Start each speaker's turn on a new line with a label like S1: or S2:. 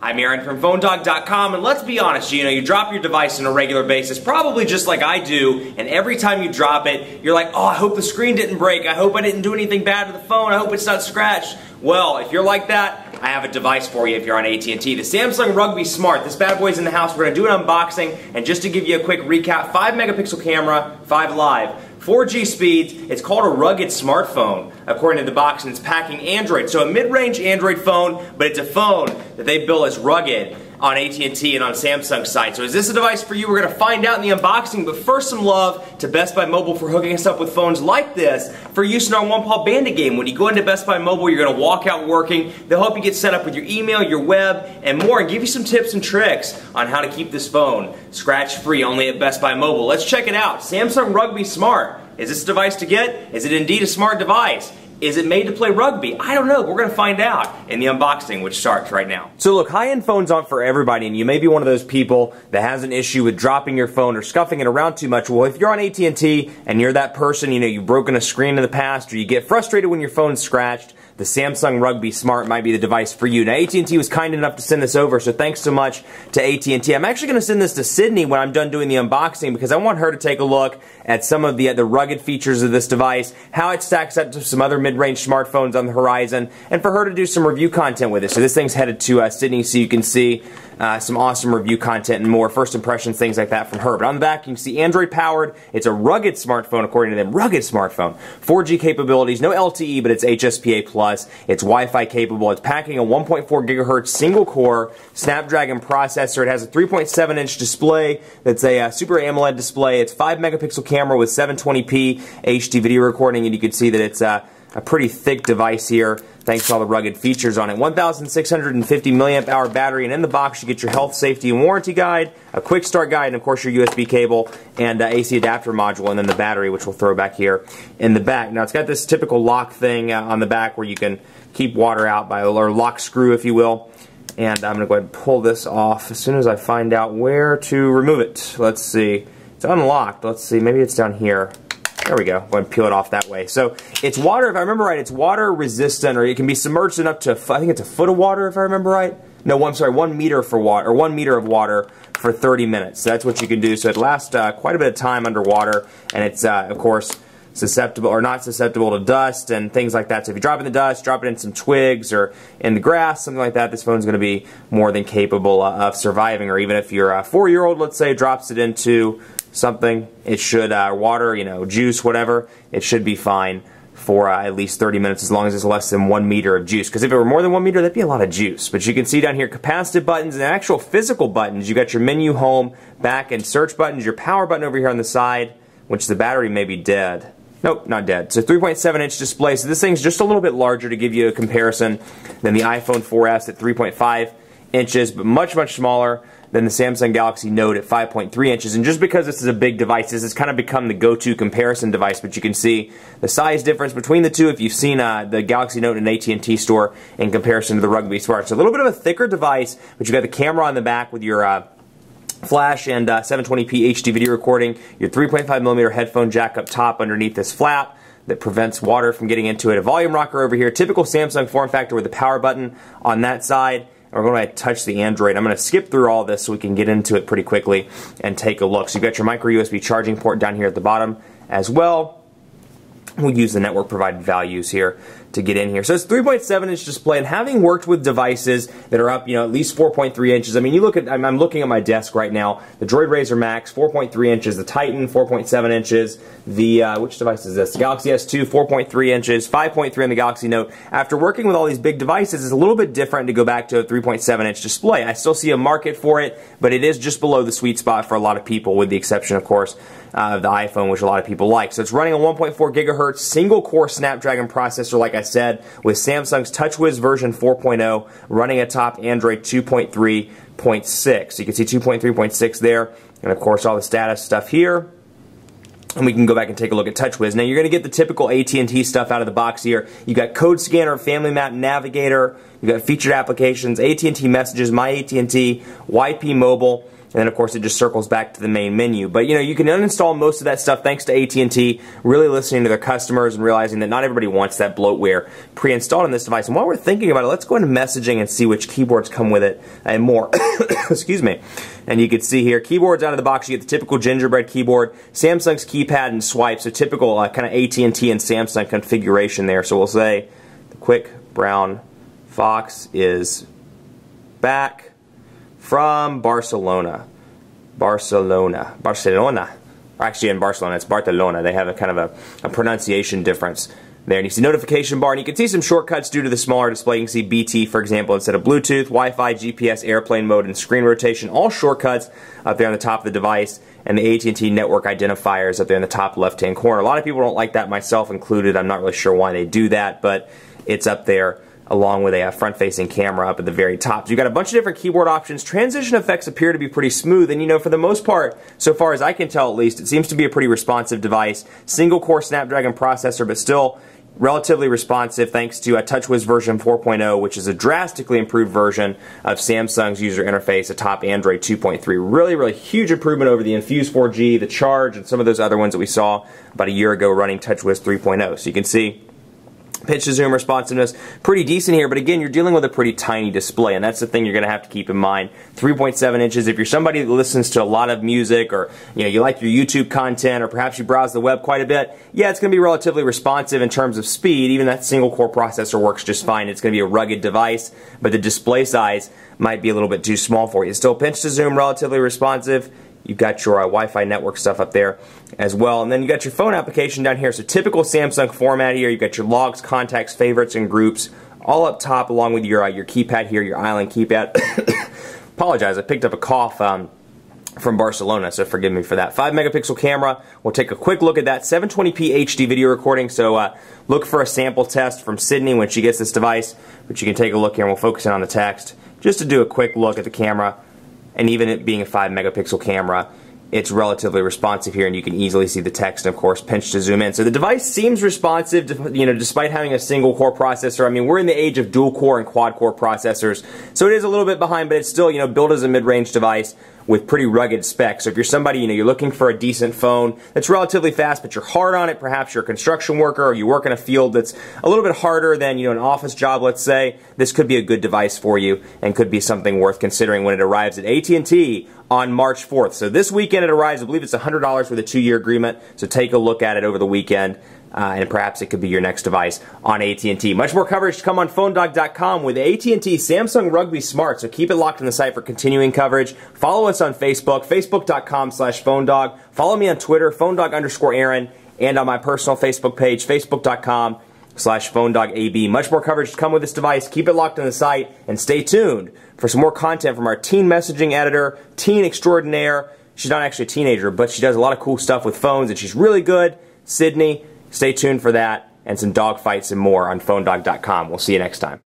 S1: I'm Aaron from PhoneDog.com, and let's be honest, you drop your device on a regular basis, probably just like I do, and every time you drop it, you're like, oh, I hope the screen didn't break, I hope I didn't do anything bad to the phone, I hope it's not scratched. Well, if you're like that, I have a device for you if you're on AT&T. The Samsung Rugby Smart. This bad boy's in the house. We're going to do an unboxing, and just to give you a quick recap, 5-megapixel camera, 5 live. 4G speeds. It's called a rugged smartphone, according to the box, and it's packing Android. So a mid-range Android phone, but it's a phone that they bill as rugged on AT&T and on Samsung's site. So is this a device for you? We're going to find out in the unboxing, but first some love to Best Buy Mobile for hooking us up with phones like this for use in our one-paw bandit game. When you go into Best Buy Mobile, you're going to walk out working. They'll help you get set up with your email, your web, and more, and give you some tips and tricks on how to keep this phone scratch-free only at Best Buy Mobile. Let's check it out. Samsung Rugby Smart. Is this a device to get? Is it indeed a smart device? Is it made to play rugby? I don't know. We're going to find out in the unboxing, which starts right now. So look, high-end phones aren't for everybody, and you may be one of those people that has an issue with dropping your phone or scuffing it around too much. Well, if you're on AT&T and you're that person, you've broken a screen in the past, or you get frustrated when your phone's scratched, the Samsung Rugby Smart might be the device for you. Now, AT&T was kind enough to send this over, so thanks so much to AT&T. I'm actually going to send this to Sydney when I'm done doing the unboxing because I want her to take a look at some of the rugged features of this device, how it stacks up to some other mid-range smartphones on the horizon, and for her to do some review content with it. So this thing's headed to Sydney so you can see some awesome review content and more, first impressions, things like that from her. But on the back, you can see Android powered. It's a rugged smartphone, according to them. Rugged smartphone. 4G capabilities, no LTE, but it's HSPA+. It's Wi-Fi capable. It's packing a 1.4 gigahertz single core Snapdragon processor. It has a 3.7-inch display that's a Super AMOLED display. It's 5-megapixel camera with 720p HD video recording, and you can see that it's a pretty thick device here, thanks to all the rugged features on it. 1,650 milliamp hour battery, and in the box you get your health, safety, and warranty guide, a quick start guide, and of course your USB cable and AC adapter module, and then the battery, which we'll throw back here in the back. Now it's got this typical lock thing on the back where you can keep water out by, or lock screw if you will. And I'm going to go ahead and pull this off as soon as I find out where to remove it. Let's see. It's unlocked. Let's see. Maybe it's down here. There we go. Go ahead and peel it off that way. So it's water, if I remember right, it's water resistant, or it can be submerged in up to, I think it's a foot of water if I remember right. No, I'm sorry, 1 meter for water, or 1 meter of water for 30 minutes. So that's what you can do. So it lasts quite a bit of time underwater, and it's, of course, susceptible or not susceptible to dust and things like that. So if you drop it in the dust, drop it in some twigs or in the grass, something like that, this phone's going to be more than capable of surviving. Or even if your 4-year-old, let's say, drops it into something, it should, water, juice, whatever, it should be fine for at least 30 minutes as long as it's less than 1 meter of juice. Because if it were more than 1 meter, that'd be a lot of juice. But you can see down here capacitive buttons and actual physical buttons. You got your menu, home, back, and search buttons, your power button over here on the side, which the battery may be dead. Nope, not dead. So 3.7-inch display. So this thing's just a little bit larger to give you a comparison than the iPhone 4S at 3.5 inches, but much, much smaller than the Samsung Galaxy Note at 5.3 inches. And just because this is a big device, this has kind of become the go-to comparison device, but you can see the size difference between the two if you've seen the Galaxy Note in an AT&T store in comparison to the Rugby Smart. So a little bit of a thicker device, but you've got the camera on the back with your flash and 720p HD video recording, your 3.5mm headphone jack up top underneath this flap that prevents water from getting into it, a volume rocker over here, typical Samsung form factor with the power button on that side. And we're going to touch the Android. I'm going to skip through all this so we can get into it pretty quickly and take a look. So you've got your micro USB charging port down here at the bottom as well. We'll use the network provided values here to get in here. So it's 3.7-inch display, and having worked with devices that are up, at least 4.3 inches. I mean, you look at, I'm looking at my desk right now. The Droid Razr Max, 4.3 inches. The Titan, 4.7 inches. The, which device is this? The Galaxy S2, 4.3 inches. 5.3 on the Galaxy Note. After working with all these big devices, it's a little bit different to go back to a 3.7-inch display. I still see a market for it, but it is just below the sweet spot for a lot of people, with the exception, of course, of the iPhone, which a lot of people like. So it's running a 1.4 gigahertz single-core Snapdragon processor, like I said, with Samsung's TouchWiz version 4.0, running atop Android 2.3.6. So you can see 2.3.6 there, and of course all the status stuff here. And we can go back and take a look at TouchWiz. Now you're going to get the typical AT&T stuff out of the box here. You got Code Scanner, Family Map Navigator, you got featured applications, AT&T Messages, My AT&T, YP Mobile, and then of course it just circles back to the main menu. But you know, you can uninstall most of that stuff thanks to AT&T really listening to their customers and realizing that not everybody wants that bloatware pre-installed on this device. And while we're thinking about it, let's go into messaging and see which keyboards come with it and more. Excuse me. And you can see here, keyboards out of the box, you get the typical gingerbread keyboard, Samsung's keypad and swipe, so typical kind of AT&T and Samsung configuration there. So we'll say the quick brown fox is back from Barcelona. Or actually in Barcelona, it's Barcelona. They have a kind of a pronunciation difference there. And you see notification bar, and you can see some shortcuts due to the smaller display. You can see BT, for example, instead of Bluetooth, Wi-Fi, GPS, airplane mode, and screen rotation. All shortcuts up there on the top of the device, and the AT&T network identifiers up there in the top left-hand corner. A lot of people don't like that, myself included. I'm not really sure why they do that, but it's up there along with a front-facing camera up at the very top. So you've got a bunch of different keyboard options. Transition effects appear to be pretty smooth, and you know, for the most part, so far as I can tell at least, it seems to be a pretty responsive device. Single-core Snapdragon processor, but still relatively responsive thanks to a TouchWiz version 4.0, which is a drastically improved version of Samsung's user interface atop Android 2.3. Really, really huge improvement over the Infuse 4G, the Charge, and some of those other ones that we saw about a year ago running TouchWiz 3.0. So you can see pitch to zoom responsiveness, pretty decent here, but again, you're dealing with a pretty tiny display, and that's the thing you're going to have to keep in mind. 3.7 inches, if you're somebody that listens to a lot of music, or you know, you like your YouTube content, or perhaps you browse the web quite a bit, yeah, it's going to be relatively responsive in terms of speed. Even that single-core processor works just fine. It's going to be a rugged device, but the display size might be a little bit too small for you. Still, pinch to zoom, relatively responsive. You've got your Wi-Fi network stuff up there as well. And then you got your phone application down here. So typical Samsung format here. You've got your logs, contacts, favorites, and groups all up top along with your keypad here, your island keypad. Apologize, I picked up a cough from Barcelona, so forgive me for that. 5-megapixel camera. We'll take a quick look at that. 720p HD video recording. So look for a sample test from Sydney when she gets this device. But you can take a look here and we'll focus in on the text just to do a quick look at the camera. And even it being a 5-megapixel camera, it's relatively responsive here, and you can easily see the text, and of course, pinch to zoom in. So the device seems responsive, you know, despite having a single-core processor. I mean, we're in the age of dual-core and quad-core processors, so it is a little bit behind, but it's still, you know, built as a mid-range device with pretty rugged specs. So if you're somebody, you know, you're looking for a decent phone that's relatively fast, but you're hard on it, perhaps you're a construction worker, or you work in a field that's a little bit harder than, you know, an office job, let's say, this could be a good device for you and could be something worth considering when it arrives at AT&T on March 4th. So this weekend it arrives. I believe it's $100 with a 2-year agreement, so take a look at it over the weekend. And perhaps it could be your next device on AT&T. Much more coverage to come on PhoneDog.com with AT&T Samsung Rugby Smart, so keep it locked on the site for continuing coverage. Follow us on Facebook, Facebook.com/PhoneDog. Follow me on Twitter, PhoneDog_Aaron, and on my personal Facebook page, Facebook.com/PhoneDogAB. Much more coverage to come with this device. Keep it locked on the site, and stay tuned for some more content from our teen messaging editor, teen extraordinaire. She's not actually a teenager, but she does a lot of cool stuff with phones, and she's really good. Sydney. Stay tuned for that and some dogfights and more on PhoneDog.com. We'll see you next time.